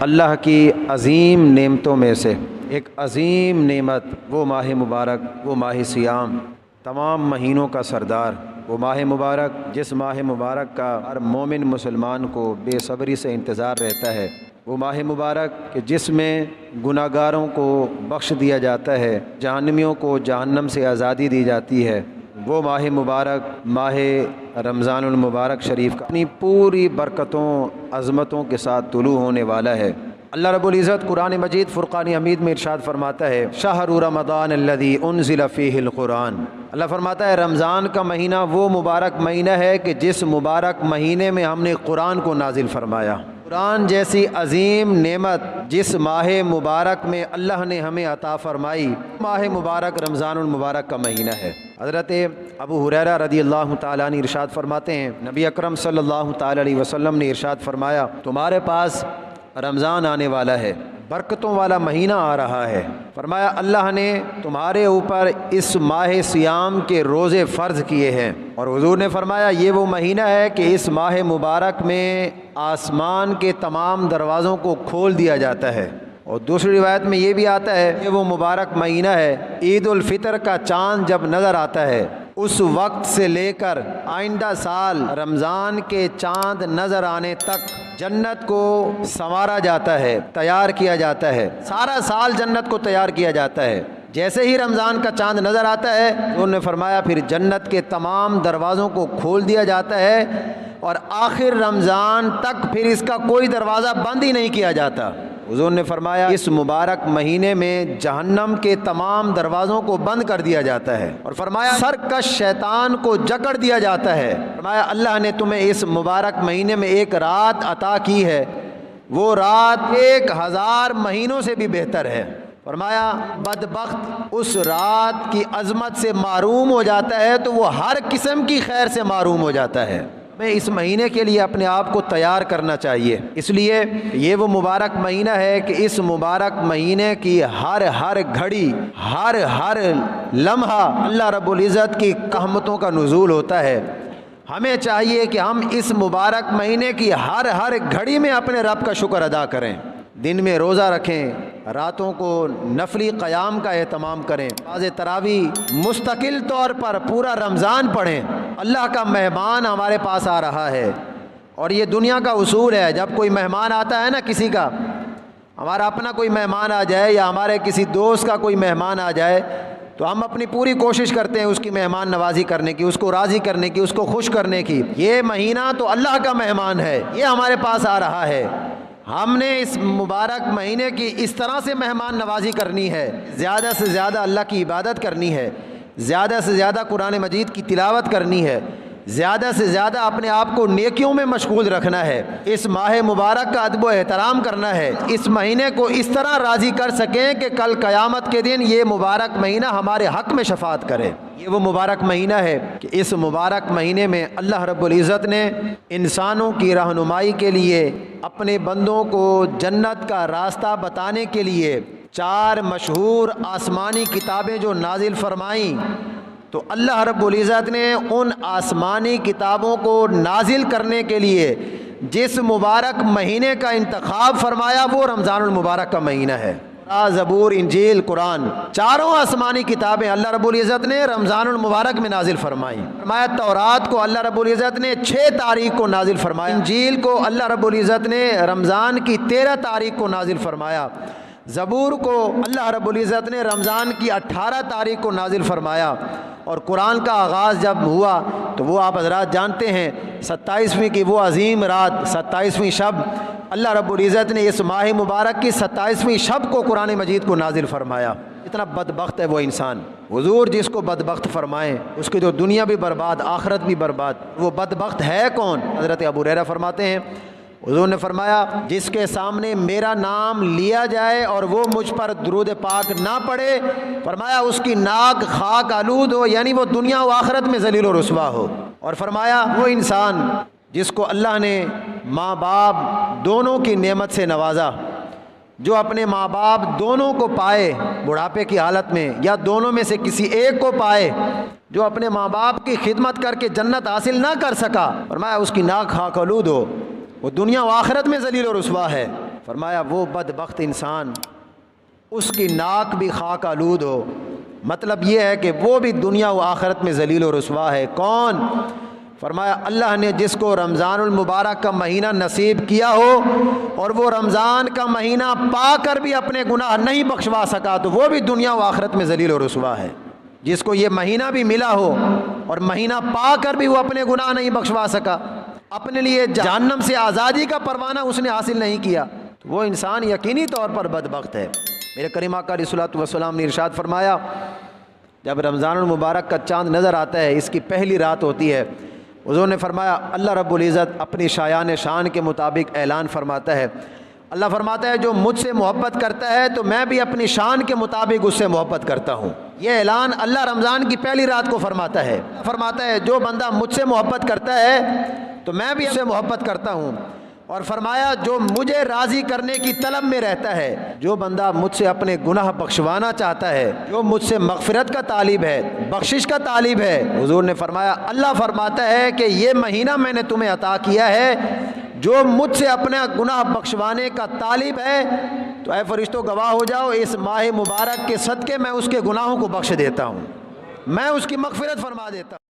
اللہ کی عظیم نعمتوں میں سے ایک عظیم نعمت وہ ماہ مبارک، وہ ماہ سیام، تمام مہینوں کا سردار، وہ ماہ مبارک جس ماہ مبارک کا ہر مومن مسلمان کو بے صبری سے انتظار رہتا ہے، وہ ماہ مبارک کہ جس میں گناہ گاروں کو بخش دیا جاتا ہے، جہنمیوں کو جہنم سے آزادی دی جاتی ہے، وہ ماہ مبارک ماہ رمضان المبارک شریف کا اپنی پوری برکتوں عظمتوں کے ساتھ طلوع ہونے والا ہے۔ اللہ رب العزت قرآن مجید فرقان حمید میں ارشاد فرماتا ہے شہر رمضان الذی انزل فیہ القرآن، اللہ فرماتا ہے رمضان کا مہینہ وہ مبارک مہینہ ہے کہ جس مبارک مہینے میں ہم نے قرآن کو نازل فرمایا۔ قرآن جیسی عظیم نعمت جس ماہ مبارک میں اللہ نے ہمیں عطا فرمائی، ماہ مبارک رمضان المبارک کا مہینہ ہے۔ حضرت ابو ہریرہ رضی اللہ تعالیٰ عنہ ارشاد فرماتے ہیں نبی اکرم صلی اللہ تعالیٰ علیہ وسلم نے ارشاد فرمایا تمہارے پاس رمضان آنے والا ہے، برکتوں والا مہینہ آ رہا ہے، فرمایا اللہ نے تمہارے اوپر اس ماہ سیام کے روزے فرض کیے ہیں، اور حضور نے فرمایا یہ وہ مہینہ ہے کہ اس ماہ مبارک میں آسمان کے تمام دروازوں کو کھول دیا جاتا ہے۔ اور دوسری روایت میں یہ بھی آتا ہے کہ وہ مبارک مہینہ ہے عید الفطر کا چاند جب نظر آتا ہے اس وقت سے لے کر آئندہ سال رمضان کے چاند نظر آنے تک جنت کو سنوارا جاتا ہے، تیار کیا جاتا ہے، سارا سال جنت کو تیار کیا جاتا ہے۔ جیسے ہی رمضان کا چاند نظر آتا ہے انہوں نے فرمایا پھر جنت کے تمام دروازوں کو کھول دیا جاتا ہے اور آخر رمضان تک پھر اس کا کوئی دروازہ بند ہی نہیں کیا جاتا۔ حضور نے فرمایا اس مبارک مہینے میں جہنم کے تمام دروازوں کو بند کر دیا جاتا ہے، اور فرمایا سرکش شیطان کو جکڑ دیا جاتا ہے۔ فرمایا اللہ نے تمہیں اس مبارک مہینے میں ایک رات عطا کی ہے، وہ رات 1000 مہینوں سے بھی بہتر ہے۔ فرمایا بدبخت اس رات کی عظمت سے محروم ہو جاتا ہے تو وہ ہر قسم کی خیر سے محروم ہو جاتا ہے۔ ہمیں اس مہینے کے لیے اپنے آپ کو تیار کرنا چاہیے، اس لیے یہ وہ مبارک مہینہ ہے کہ اس مبارک مہینے کی ہر گھڑی ہر لمحہ اللہ رب العزت کی رحمتوں کا نزول ہوتا ہے۔ ہمیں چاہیے کہ ہم اس مبارک مہینے کی ہر گھڑی میں اپنے رب کا شکر ادا کریں، دن میں روزہ رکھیں، راتوں کو نفلی قیام کا اہتمام کریں، نماز تراویح مستقل طور پر پورا رمضان پڑھیں۔ اللہ کا مہمان ہمارے پاس آ رہا ہے، اور یہ دنیا کا اصول ہے جب کوئی مہمان آتا ہے نا، کسی کا ہمارا اپنا کوئی مہمان آ جائے یا ہمارے کسی دوست کا کوئی مہمان آ جائے تو ہم اپنی پوری کوشش کرتے ہیں اس کی مہمان نوازی کرنے کی، اس کو راضی کرنے کی، اس کو خوش کرنے کی۔ یہ مہینہ تو اللہ کا مہمان ہے، یہ ہمارے پاس آ رہا ہے، ہم نے اس مبارک مہینے کی اس طرح سے مہمان نوازی کرنی ہے، زیادہ سے زیادہ اللہ کی عبادت کرنی ہے، زیادہ سے زیادہ قرآن مجید کی تلاوت کرنی ہے، زیادہ سے زیادہ اپنے آپ کو نیکیوں میں مشغول رکھنا ہے، اس ماہ مبارک کا ادب و احترام کرنا ہے، اس مہینے کو اس طرح راضی کر سکیں کہ کل قیامت کے دن یہ مبارک مہینہ ہمارے حق میں شفاعت کرے۔ یہ وہ مبارک مہینہ ہے کہ اس مبارک مہینے میں اللہ رب العزت نے انسانوں کی رہنمائی کے لیے اپنے بندوں کو جنت کا راستہ بتانے کے لیے 4 مشہور آسمانی کتابیں جو نازل فرمائیں، تو اللہ رب العزت نے ان آسمانی کتابوں کو نازل کرنے کے لیے جس مبارک مہینے کا انتخاب فرمایا وہ رمضان المبارک کا مہینہ ہے۔ زبور، انجیل، قرآن، چاروں آسمانی کتابیں اللہ رب العزت نے رمضان المبارک میں نازل فرمائیں۔ فرمایا تورات کو اللہ رب العزت نے 6 تاریخ کو نازل فرمایا، انجیل کو اللہ رب العزت نے رمضان کی 13 تاریخ کو نازل فرمایا، زبور کو اللہ رب العزت نے رمضان کی 18 تاریخ کو نازل فرمایا، اور قرآن کا آغاز جب ہوا تو وہ آپ حضرات جانتے ہیں 27ویں کی وہ عظیم رات 27ویں شب اللہ رب العزت نے اس ماہ مبارک کی 27ویں شب کو قرآن مجید کو نازل فرمایا۔ اتنا بدبخت ہے وہ انسان، حضور جس کو بدبخت فرمائیں اس کی جو دنیا بھی برباد آخرت بھی برباد۔ وہ بدبخت ہے کون؟ حضرت ابو ہریرہ فرماتے ہیں حضور نے فرمایا جس کے سامنے میرا نام لیا جائے اور وہ مجھ پر درود پاک نہ پڑھے، فرمایا اس کی ناک خاک آلود ہو، یعنی وہ دنیا و آخرت میں ذلیل و رسوا ہو۔ اور فرمایا وہ انسان جس کو اللہ نے ماں باپ دونوں کی نعمت سے نوازا، جو اپنے ماں باپ دونوں کو پائے بڑھاپے کی حالت میں یا دونوں میں سے کسی ایک کو پائے، جو اپنے ماں باپ کی خدمت کر کے جنت حاصل نہ کر سکا، فرمایا اس کی ناک خاک آلود ہو، وہ دنیا و آخرت میں ذلیل و رسوا ہے۔ فرمایا وہ بدبخت انسان اس کی ناک بھی خاک آلود ہو، مطلب یہ ہے کہ وہ بھی دنیا و آخرت میں ذلیل و رسوا ہے۔ کون؟ فرمایا اللہ نے جس کو رمضان المبارک کا مہینہ نصیب کیا ہو اور وہ رمضان کا مہینہ پا کر بھی اپنے گناہ نہیں بخشوا سکا تو وہ بھی دنیا و آخرت میں ذلیل و رسوا ہے۔ جس کو یہ مہینہ بھی ملا ہو اور مہینہ پا کر بھی وہ اپنے گناہ نہیں بخشوا سکا، اپنے لیے جہنم سے آزادی کا پروانہ اس نے حاصل نہیں کیا، تو وہ انسان یقینی طور پر بدبخت ہے۔ میرے کریم آقا علیہ الصلوۃ والسلام نے ارشاد فرمایا جب رمضان المبارک کا چاند نظر آتا ہے، اس کی پہلی رات ہوتی ہے، حضور نے فرمایا اللہ رب العزت اپنی شایان شان کے مطابق اعلان فرماتا ہے، اللہ فرماتا ہے جو مجھ سے محبت کرتا ہے تو میں بھی اپنی شان کے مطابق اس سے محبت کرتا ہوں۔ یہ اعلان اللہ رمضان کی پہلی رات کو فرماتا ہے جو بندہ مجھ سے محبت کرتا ہے تو میں بھی اس سے محبت کرتا ہوں، اور فرمایا جو مجھے راضی کرنے کی طلب میں رہتا ہے، جو بندہ مجھ سے اپنے گناہ بخشوانا چاہتا ہے، جو مجھ سے مغفرت کا طالب ہے، بخشش کا طالب ہے، حضور نے فرمایا اللہ فرماتا ہے کہ یہ مہینہ میں نے تمہیں عطا کیا ہے، جو مجھ سے اپنا گناہ بخشوانے کا طالب ہے تو اے فرشتوں گواہ ہو جاؤ اس ماہ مبارک کے صدقے میں اس کے گناہوں کو بخش دیتا ہوں، میں اس کی مغفرت فرما دیتا ہوں۔